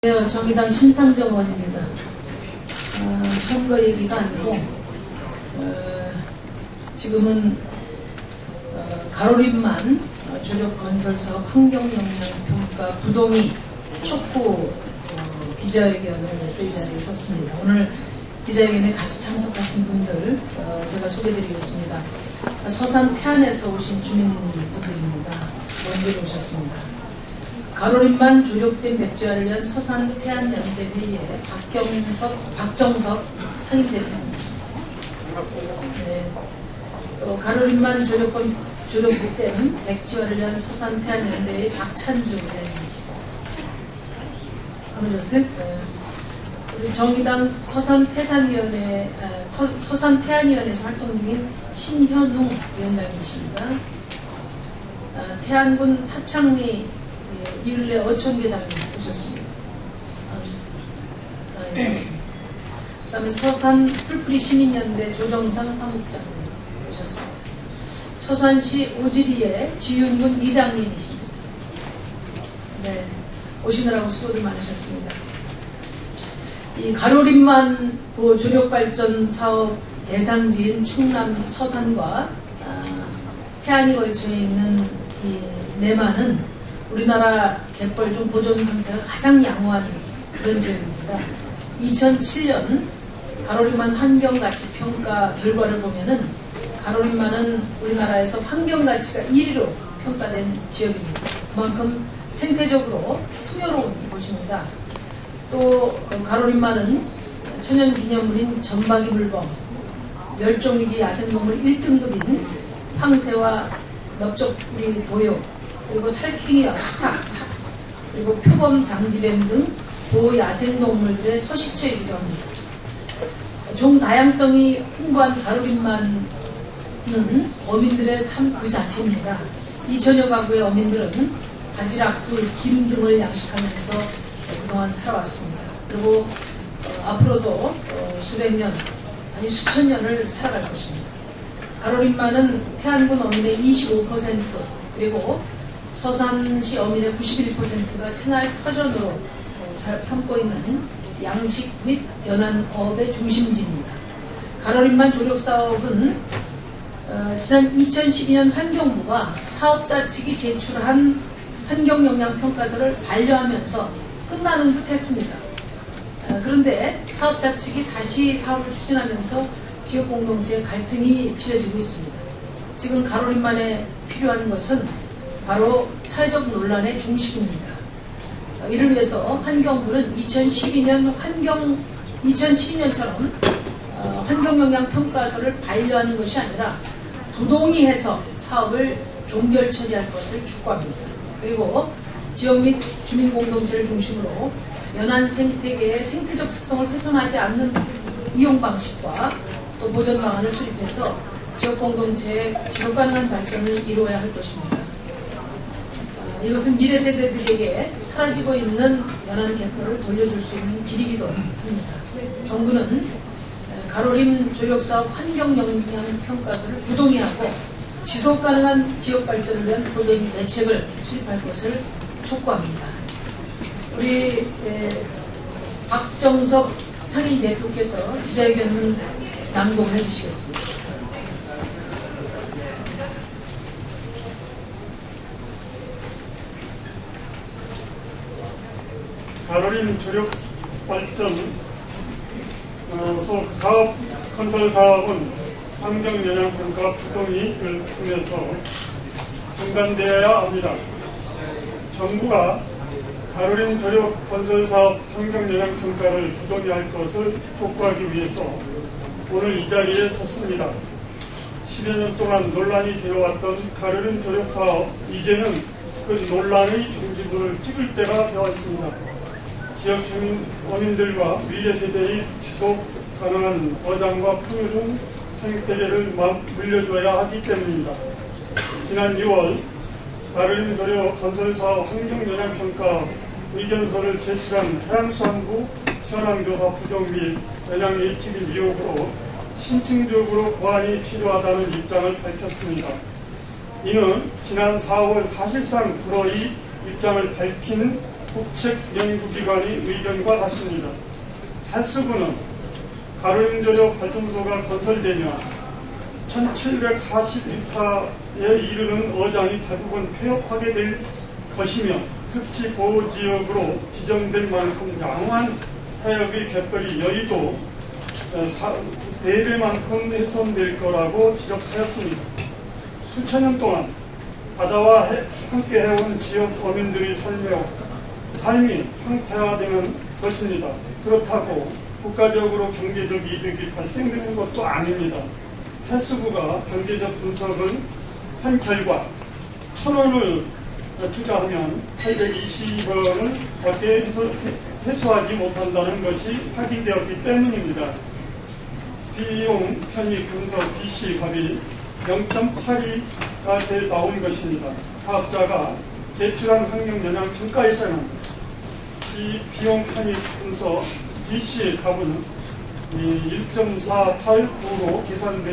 정의당 심상정 의원입니다. 선거 얘기가 아니고 지금은 가로림만 조력건설사업 환경영향평가 부동의 촉구 기자회견을 해서 이 자리에 섰습니다. 오늘 기자회견에 같이 참석하신 분들 제가 소개드리겠습니다. 서산 태안에서 오신 주민분들입니다. 먼저 오셨습니다. 가로림만 조력된 백지화를 위한 서산 태안연대회의에 박정석 상임대표입니다. 네. 가로림만 조력된 백지화를 위한 서산 태안연대회의 박찬주 회장입니다. 안녕하세요. 우리 정의당 서산 태안위원회에서 활동 중인 신현웅 위원장이십니다. 태안군 사창리 이을레 어촌계장님 오셨습니다. 그 다음에 서산 풀뿌리 시민연대 조정상 사무국장님 오셨습니다. 서산시 오지리의 지윤군 이장님이십니다. 네, 오시느라고 수고들 많으셨습니다. 이 가로림만 조력발전 사업 대상지인 충남 서산과 태안이 걸쳐 있는 이 내만은 우리나라 갯벌 중 보존 상태가 가장 양호한 그런 지역입니다. 2007년 가로림만 환경가치평가 결과를 보면은 가로림만은 우리나라에서 환경가치가 1위로 평가된 지역입니다. 그만큼 생태적으로 풍요로운 곳입니다. 또 가로림만은 천연기념물인 전박이 물범, 멸종위기 야생동물 1등급인 황새와 넓적부리 도요, 그리고 살쾡이와 수탉, 그리고 표범, 장지뱀 등 보호야생동물들의 서식처이기도 합니다. 종 다양성이 풍부한 가로림만은 어민들의 삶 그 자체입니다. 2천여 가구의 어민들은 바지락, 굴, 김 등을 양식하면서 그동안 살아왔습니다. 그리고 앞으로도 수백 년, 아니 수천 년을 살아갈 것입니다. 가로림만은 태안군 어민의 25%, 그리고 서산시 어민의 91%가 생활 터전으로 삼고 있는 양식 및 연안업의 중심지입니다. 가로림만 조력사업은 지난 2012년 환경부가 사업자 측이 제출한 환경영향평가서를 반려하면서 끝나는 듯 했습니다. 그런데 사업자 측이 다시 사업을 추진하면서 지역공동체의 갈등이 빚어지고 있습니다. 지금 가로림만에 필요한 것은 바로 사회적 논란의 종식입니다. 이를 위해서 환경부는 2012년처럼 환경영향평가서를 반려하는 것이 아니라 부동의해서 사업을 종결 처리할 것을 촉구합니다. 그리고 지역 및 주민공동체를 중심으로 연안 생태계의 생태적 특성을 훼손하지 않는 이용 방식과 또 보전 방안을 수립해서 지역 공동체의 지속가능한 발전을 이루어야 할 것입니다. 이것은 미래 세대들에게 사라지고 있는 연안 갯벌을 돌려줄 수 있는 길이기도 합니다. 정부는 가로림 조력사업 환경영향평가서를 부동의하고 지속가능한 지역발전을 위한 보전 대책을 수립할 것을 촉구합니다. 우리 박정석 상임대표께서 기자회견문 낭독을 해주시겠습니다. 가로림 조력발전 사업 건설 사업은 환경영향평가 부동의를 통해서 중단되어야 합니다. 정부가 가로림 조력 건설 사업 환경영향평가를 부동의할 것을 촉구하기 위해서 오늘 이 자리에 섰습니다. 10여 년 동안 논란이 되어왔던 가로림 조력 사업, 이제는 그 논란의 종지부를 찍을 때가 되었습니다. 지역 주민 어민들과 미래 세대의 지속 가능한 어장과 풍요로운 생태계를 물려줘야 하기 때문입니다. 지난 2월 가로림 조력 건설 사업 환경영향평가 의견서를 제출한 해양수산부 현황조사 부정 및 영향 예측의 의혹으로 심층적으로 보완이 필요하다는 입장을 밝혔습니다. 이는 지난 4월 사실상 불허의 입장을 밝힌 국책연구기관의 의견과 같습니다. 해수부는 가로림조력 발전소가 건설되면 1740헥타에 이르는 어장이 대부분 폐업하게 될 것이며 습지 보호지역으로 지정될 만큼 양호한 해역의 갯벌이 여의도 4배만큼 훼손될 거라고 지적하였습니다. 수천 년 동안 바다와 함께 해온 지역 어민들의 삶이 황폐화되는 것입니다. 그렇다고 국가적으로 경제적 이득이 발생되는 것도 아닙니다. 해수부가 경제적 분석을 한 결과 1,000원을 투자하면 820원을 밖에 해소하지 못한다는 것이 확인되었기 때문입니다. 비용 편익 분석 BC 값이 0.82가 나온 것입니다. 사업자가 제출한 환경영향 평가에서는 이 비용 편익 분석 BC 값은 1.489로 계산된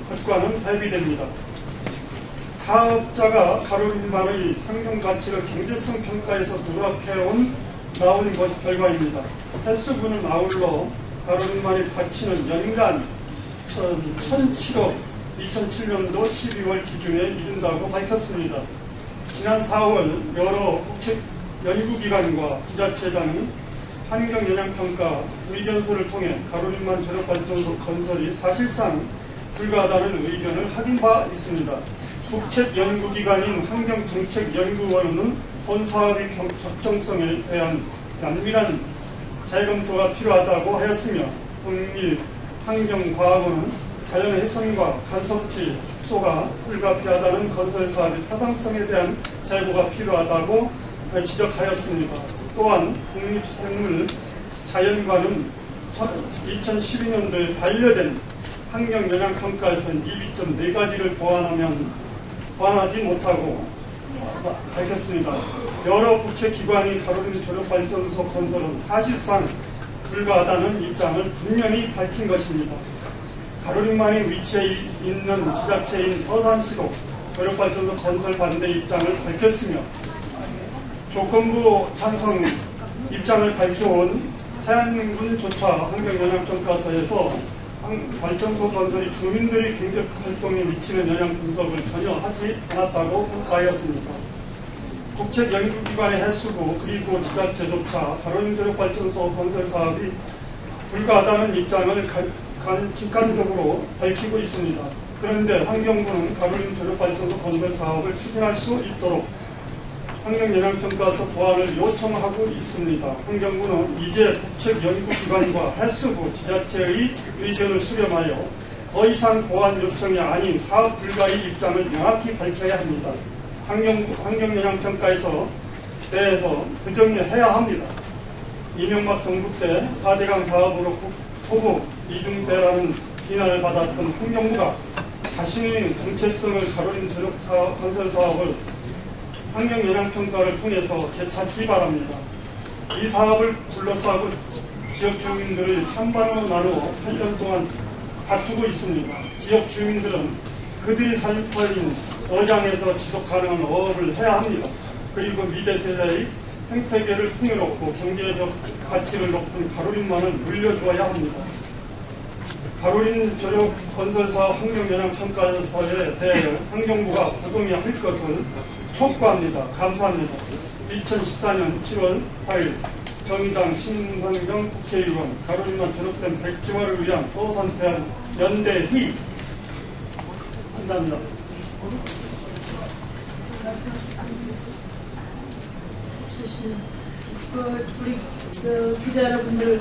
것과는 대비됩니다. 사업자가 가로림만의 상용 가치를 경제성 평가에서 누락해온 나온 것 결과입니다. 해수부는 아울러 가로림만의 가치는 연간 1,007억 2007년도 12월 기준에 이른다고 밝혔습니다. 지난 4월 여러 국책 연구기관과 지자체장이 환경영향평가 의견서를 통해 가로림만 전력발전소 건설이 사실상 불가하다는 의견을 확인 바 있습니다. 국책연구기관인 환경정책연구원은 본 사업의 적정성에 대한 면밀한 재검토가 필요하다고 하였으며 국립환경과학원은 자연훼손과 간섭지 축소가 불가피하다는 건설사업의 타당성에 대한 제고가 필요하다고 지적하였습니다. 또한 국립생물자연관은 2012년도에 반려된 환경영향평가에서는 이 비점 4가지를 보완하지 못하고 밝혔습니다. 여러 국책기관이 가로림 조력발전소 건설은 사실상 불가하다는 입장을 분명히 밝힌 것입니다. 가로림만이 위치해 있는 지자체인 서산시도 조력발전소 건설 반대 입장을 밝혔으며 조건부 찬성 입장을 밝혀온 태안군조차 환경영향평가서에서 발전소 건설이 주민들의 경제활동에 미치는 영향 분석을 전혀 하지 않았다고 평가하였습니다. 국책연구기관의 해수부 그리고 지자체조차 가로림 조력발전소 건설 사업이 불가하다는 입장을 직관적으로 밝히고 있습니다. 그런데 환경부는 가로림 조력발전소 건설 사업을 추진할 수 있도록 환경영향평가서 보완을 요청하고 있습니다. 환경부는 이제 국책연구기관과 해수부, 지자체의 의견을 수렴하여 더 이상 보완 요청이 아닌 사업 불가의 입장을 명확히 밝혀야 합니다. 환경영향평가에서 대해서 부정해야 합니다. 이명박 정부 때 4대강 사업으로 소부 이중대라는 비난을 받았던 환경부가 자신의 정체성을 가로림 조력 건설 사업을 환경영향평가를 통해서 되찾기 바랍니다. 이 사업을 둘러싸고 지역 주민들의 찬반으로 나누어 8년 동안 다투고 있습니다. 지역 주민들은 그들이 살펴인 어장에서 지속가능한 어업을 해야 합니다. 그리고 미래 세대의 생태계를 풍요롭고 경제적 가치를 높은 가로림만을 물려주어야 합니다. 가로림 조력 건설사업 환경영향평가서에 대해 환경부가 부동의 할 것을 촉구합니다. 감사합니다. 2014년 7월 8일 정의당 신환경 국회의원 가로림만 전업된 백지화를 위한 서산태안 연대회 감사합니다. 우리 기자 여러분들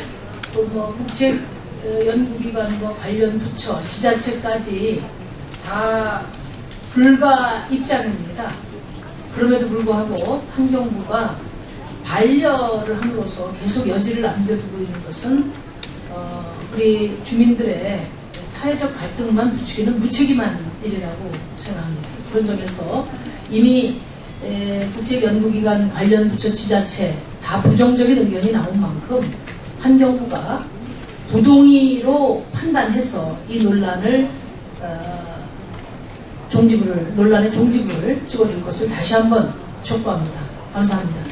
또 뭐 국책 연구기관과 관련 부처, 지자체까지 다 불가 입장입니다. 그럼에도 불구하고 환경부가 반려를 함으로써 계속 여지를 남겨두고 있는 것은 우리 주민들의 사회적 갈등만 부추기는 무책임한 일이라고 생각합니다. 그런 점에서 이미 국책연구기관 관련 부처 지자체 다 부정적인 의견이 나온 만큼 환경부가 부동의로 판단해서 이 논란의 종지부를 찍어줄 것을 다시 한번 촉구합니다. 감사합니다.